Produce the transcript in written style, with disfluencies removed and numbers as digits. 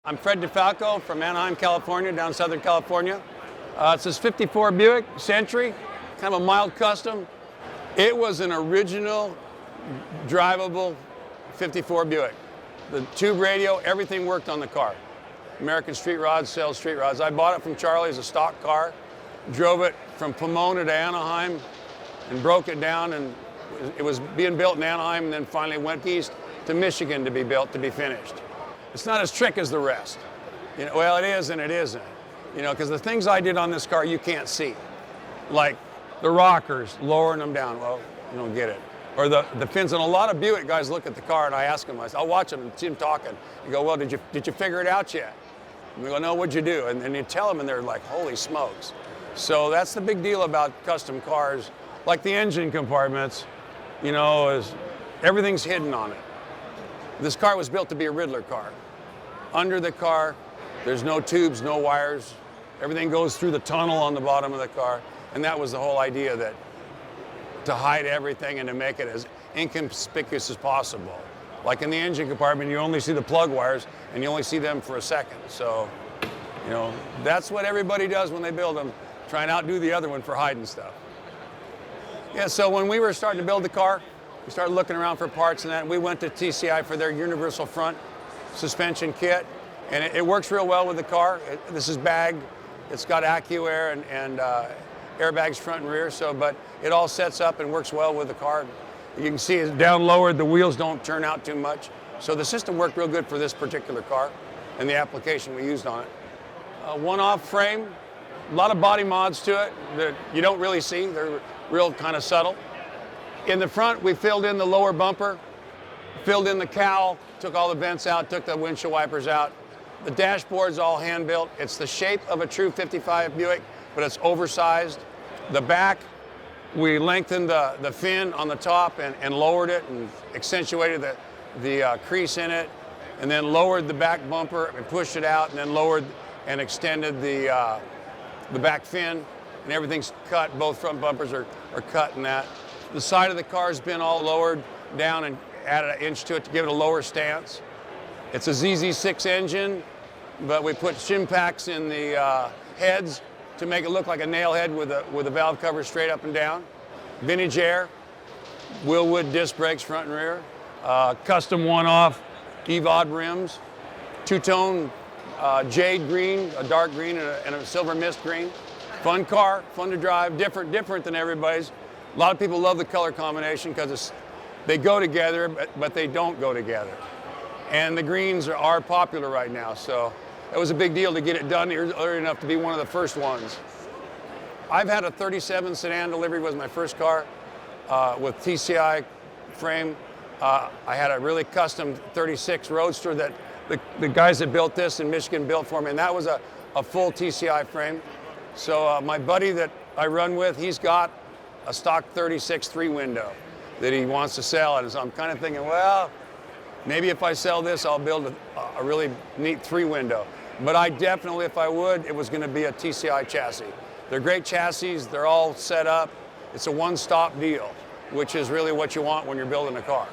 I'm Fred Defalco from Anaheim, California, down Southern California. It's this 54 Buick Century, kind of a mild custom. It was an original, drivable 54 Buick. The tube radio, everything worked on the car. American Street Rods sells street rods. I bought it from Charlie as a stock car, drove it from Pomona to Anaheim, and broke it down, and it was being built in Anaheim, and then finally went east to Michigan to be built, to be finished. It's not as trick as the rest. You know, well, it is and it isn't. You know, because the things I did on this car you can't see. Like the rockers, lowering them down. Well, you don't get it. Or the fins. And a lot of Buick guys look at the car and I ask them, I'll watch them and see them talking. You go, well, did you figure it out yet? And they go, no, what'd you do? And then you tell them and they're like, holy smokes. So that's the big deal about custom cars. Like the engine compartments, you know, is everything's hidden on it. This car was built to be a Ridler car. Under the car, there's no tubes, no wires. Everything goes through the tunnel on the bottom of the car. And that was the whole idea, that to hide everything and to make it as inconspicuous as possible. Like in the engine compartment, you only see the plug wires and you only see them for a second. So, you know, that's what everybody does when they build them, try and outdo the other one for hiding stuff. Yeah, so when we were starting to build the car, we started looking around for parts and that. We went to TCI for their universal front suspension kit, and it works real well with the car. This is bagged. It's got Accu-Air and airbags front and rear. So, but it all sets up and works well with the car. You can see it's down lowered. The wheels don't turn out too much. So the system worked real good for this particular car and the application we used on it. One-off frame, a lot of body mods to it that you don't really see. They're real kind of subtle. In the front, we filled in the lower bumper, filled in the cowl, took all the vents out, took the windshield wipers out. The dashboard's all hand-built. It's the shape of a true 55 Buick, but it's oversized. The back, we lengthened the fin on the top and lowered it and accentuated the crease in it, and then lowered the back bumper and pushed it out, and then lowered and extended the back fin, and everything's cut. Both front bumpers are cut in that. The side of the car's been all lowered down and added an inch to it to give it a lower stance. It's a ZZ6 engine, but we put shim packs in the heads to make it look like a nail head with a valve cover straight up and down. Vintage air, Wilwood disc brakes front and rear, custom one-off Evod rims, two-tone jade green, a dark green and a silver mist green. Fun car, fun to drive, different than everybody's. A lot of people love the color combination because they go together, but they don't go together. And the greens are popular right now, so it was a big deal to get it done early enough to be one of the first ones. I've had a 37 sedan delivery, was my first car with TCI frame. I had a really custom 36 Roadster that the guys that built this in Michigan built for me, and that was a full TCI frame. So my buddy that I run with, he's got a stock 36 3-window that he wants to sell. And so I'm kind of thinking, well, maybe if I sell this, I'll build a really neat 3-window. But I definitely, if I would, it was going to be a TCI chassis. They're great chassis. They're all set up. It's a one-stop deal, which is really what you want when you're building a car.